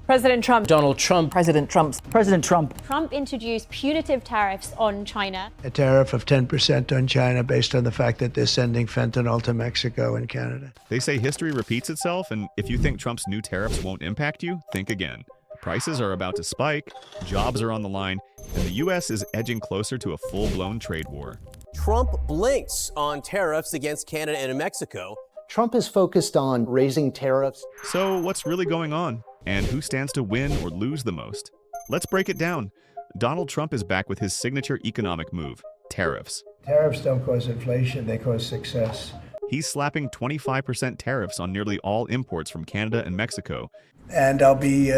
President Trump. Donald Trump. President Trump. President Trump. Trump introduced punitive tariffs on China. A tariff of 10% on China based on the fact that they're sending fentanyl to Mexico and Canada. They say history repeats itself, and if you think Trump's new tariffs won't impact you, think again. Prices are about to spike, jobs are on the line, and the U.S. is edging closer to a full-blown trade war. Trump blinks on tariffs against Canada and Mexico. Trump is focused on raising tariffs. So what's really going on? And who stands to win or lose the most? Let's break it down. Donald Trump is back with his signature economic move, tariffs. Tariffs don't cause inflation, they cause success. He's slapping 25% tariffs on nearly all imports from Canada and Mexico. And I'll be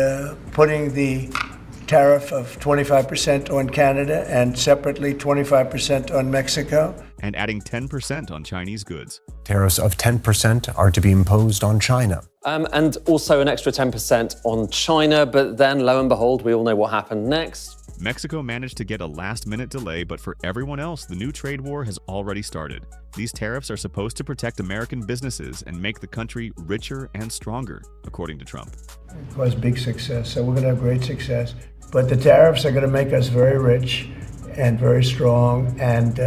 putting the tariff of 25% on Canada and separately 25% on Mexico. And adding 10% on Chinese goods. Tariffs of 10% are to be imposed on China. And also an extra 10% on China, but then lo and behold, we all know what happened next. Mexico managed to get a last-minute delay, but for everyone else, the new trade war has already started. These tariffs are supposed to protect American businesses and make the country richer and stronger, according to Trump. It was big success, so we're going to have great success. But the tariffs are going to make us very rich and very strong, and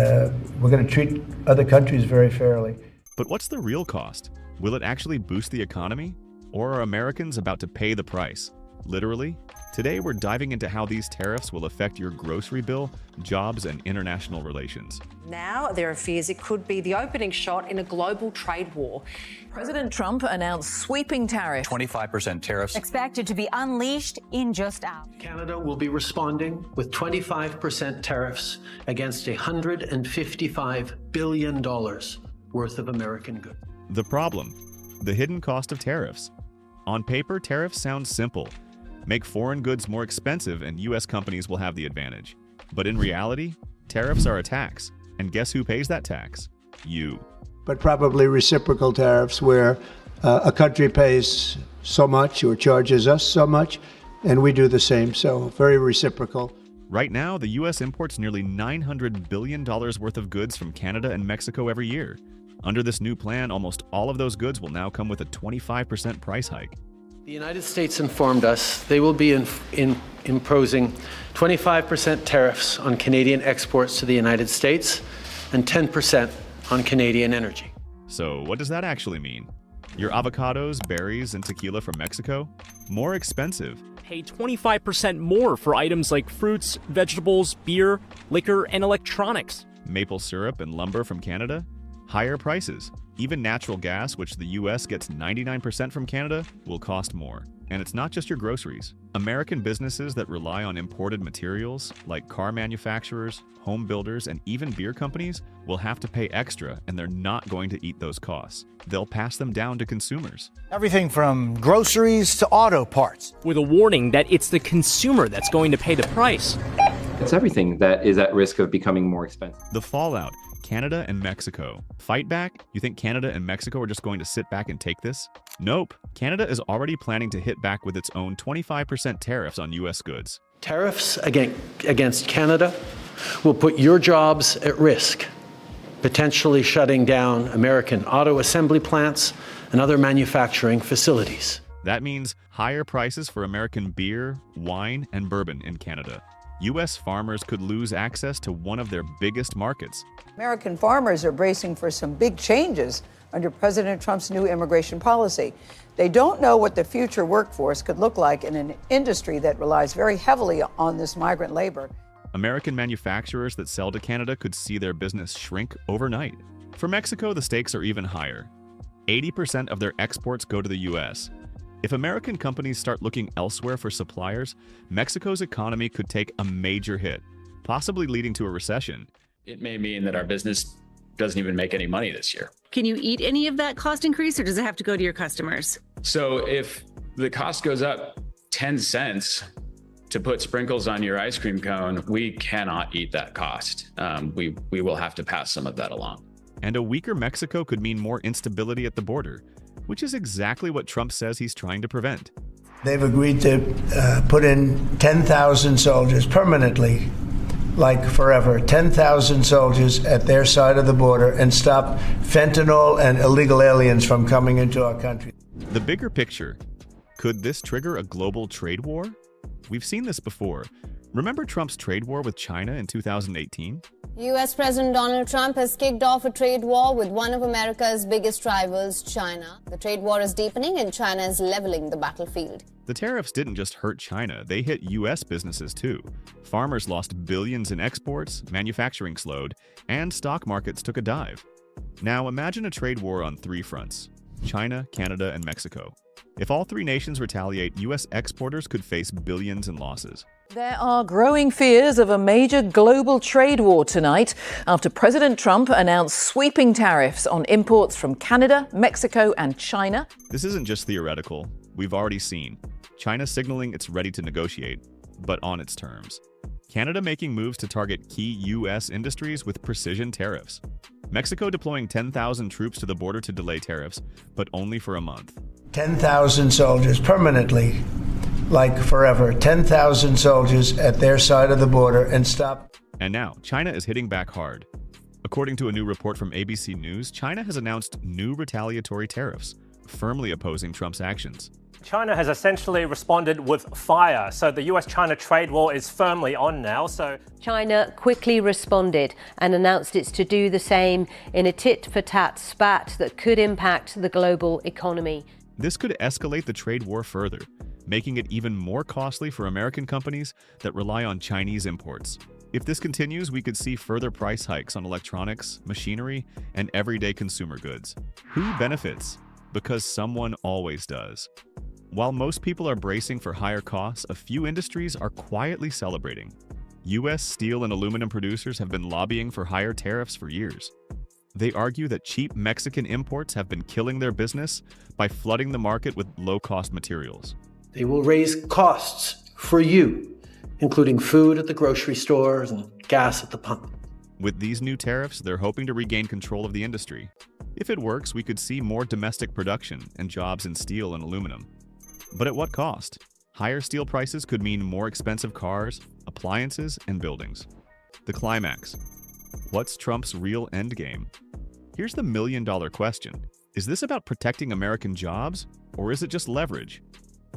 we're going to treat other countries very fairly. But what's the real cost? Will it actually boost the economy? Or are Americans about to pay the price? Literally? Today, we're diving into how these tariffs will affect your grocery bill, jobs, and international relations. Now, there are fears it could be the opening shot in a global trade war. President Trump announced sweeping tariffs. 25% tariffs. Expected to be unleashed in just hours. Canada will be responding with 25% tariffs against $155 billion worth of American goods. The problem: the hidden cost of tariffs. On paper, tariffs sound simple. Make foreign goods more expensive and U.S. companies will have the advantage. But in reality, tariffs are a tax. And guess who pays that tax? You. But probably reciprocal tariffs where a country pays so much or charges us so much, and we do the same, so very reciprocal. Right now, the U.S. imports nearly $900 billion worth of goods from Canada and Mexico every year. Under this new plan, almost all of those goods will now come with a 25% price hike. The United States informed us they will be imposing 25% tariffs on Canadian exports to the United States and 10% on Canadian energy. So what does that actually mean? Your avocados, berries, and tequila from Mexico? More expensive. Pay 25% more for items like fruits, vegetables, beer, liquor, and electronics. Maple syrup and lumber from Canada? Higher prices. Even natural gas, which the U.S. gets 99% from Canada, will cost more. And it's not just your groceries. American businesses that rely on imported materials, like car manufacturers, home builders, and even beer companies, will have to pay extra, and they're not going to eat those costs. They'll pass them down to consumers. Everything from groceries to auto parts. With a warning that it's the consumer that's going to pay the price. It's everything that is at risk of becoming more expensive. The fallout. Canada and Mexico. Fight back? You think Canada and Mexico are just going to sit back and take this? Nope. Canada is already planning to hit back with its own 25% tariffs on U.S. goods. Tariffs against Canada will put your jobs at risk, potentially shutting down American auto assembly plants and other manufacturing facilities. That means higher prices for American beer, wine, and bourbon in Canada. U.S. farmers could lose access to one of their biggest markets. American farmers are bracing for some big changes under President Trump's new immigration policy. They don't know what the future workforce could look like in an industry that relies very heavily on this migrant labor. American manufacturers that sell to Canada could see their business shrink overnight. For Mexico, the stakes are even higher. 80% of their exports go to the U.S. If American companies start looking elsewhere for suppliers, Mexico's economy could take a major hit, possibly leading to a recession. It may mean that our business doesn't even make any money this year. Can you eat any of that cost increase, or does it have to go to your customers? So if the cost goes up 10 cents to put sprinkles on your ice cream cone, we cannot eat that cost. We will have to pass some of that along. And a weaker Mexico could mean more instability at the border, which is exactly what Trump says he's trying to prevent. They've agreed to put in 10,000 soldiers permanently, like forever, 10,000 soldiers at their side of the border and stop fentanyl and illegal aliens from coming into our country. The bigger picture: Could this trigger a global trade war? We've seen this before. Remember Trump's trade war with China in 2018? U.S. President Donald Trump has kicked off a trade war with one of America's biggest rivals, China. The trade war is deepening and China is leveling the battlefield. The tariffs didn't just hurt China, they hit U.S. businesses too. Farmers lost billions in exports, manufacturing slowed, and stock markets took a dive. Now imagine a trade war on 3 fronts: China, Canada, and Mexico. If all 3 nations retaliate, U.S. exporters could face billions in losses. There are growing fears of a major global trade war tonight after President Trump announced sweeping tariffs on imports from Canada, Mexico, and China. This isn't just theoretical. We've already seen China signaling it's ready to negotiate, but on its terms. Canada making moves to target key U.S. industries with precision tariffs. Mexico deploying 10,000 troops to the border to delay tariffs, but only for a month. 10,000 soldiers permanently, like forever. 10,000 soldiers at their side of the border and stop. And now, China is hitting back hard. According to a new report from ABC News, China has announced new retaliatory tariffs, firmly opposing Trump's actions. China has essentially responded with fire, so the US-China trade war is firmly on now. China quickly responded and announced it's to do the same in a tit-for-tat spat that could impact the global economy. This could escalate the trade war further, making it even more costly for American companies that rely on Chinese imports. If this continues, we could see further price hikes on electronics, machinery, and everyday consumer goods. Who benefits? Because someone always does. While most people are bracing for higher costs, a few industries are quietly celebrating. U.S. steel and aluminum producers have been lobbying for higher tariffs for years. They argue that cheap Mexican imports have been killing their business by flooding the market with low-cost materials. They will raise costs for you, including food at the grocery stores and gas at the pump. With these new tariffs, they're hoping to regain control of the industry. If it works, we could see more domestic production and jobs in steel and aluminum. But at what cost? Higher steel prices could mean more expensive cars, appliances, and buildings. The climax. What's Trump's real endgame? Here's the million-dollar question. Is this about protecting American jobs, or is it just leverage?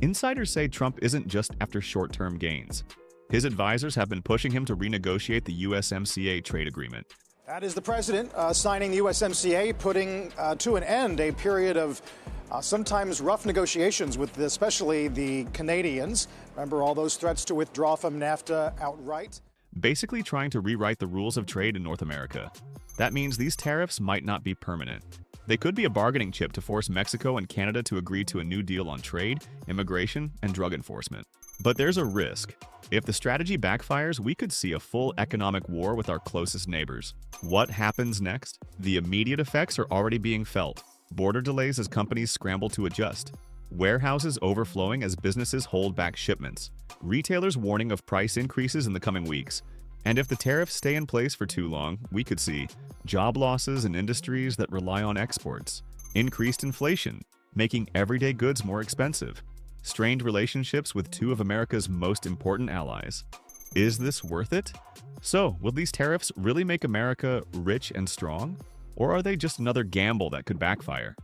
Insiders say Trump isn't just after short-term gains. His advisors have been pushing him to renegotiate the USMCA trade agreement. That is the president signing the USMCA, putting to an end a period of sometimes rough negotiations with especially the Canadians. Remember all those threats to withdraw from NAFTA outright? Basically trying to rewrite the rules of trade in North America. That means these tariffs might not be permanent. They could be a bargaining chip to force Mexico and Canada to agree to a new deal on trade, immigration, and drug enforcement. But there's a risk. If the strategy backfires, we could see a full economic war with our closest neighbors. What happens next? The immediate effects are already being felt. Border delays as companies scramble to adjust. Warehouses overflowing as businesses hold back shipments. Retailers warning of price increases in the coming weeks. And if the tariffs stay in place for too long, we could see job losses in industries that rely on exports, increased inflation, making everyday goods more expensive, strained relationships with 2 of America's most important allies. Is this worth it? So, will these tariffs really make America rich and strong? Or are they just another gamble that could backfire?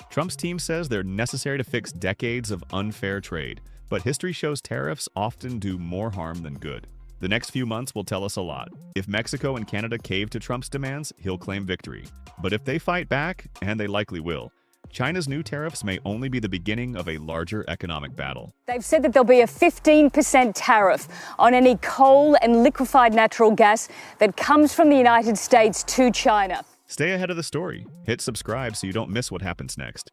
Trump's team says they're necessary to fix decades of unfair trade, but history shows tariffs often do more harm than good. The next few months will tell us a lot. If Mexico and Canada cave to Trump's demands, he'll claim victory. But if they fight back, and they likely will, China's new tariffs may only be the beginning of a larger economic battle. They've said that there'll be a 15% tariff on any coal and liquefied natural gas that comes from the United States to China. Stay ahead of the story. Hit subscribe so you don't miss what happens next.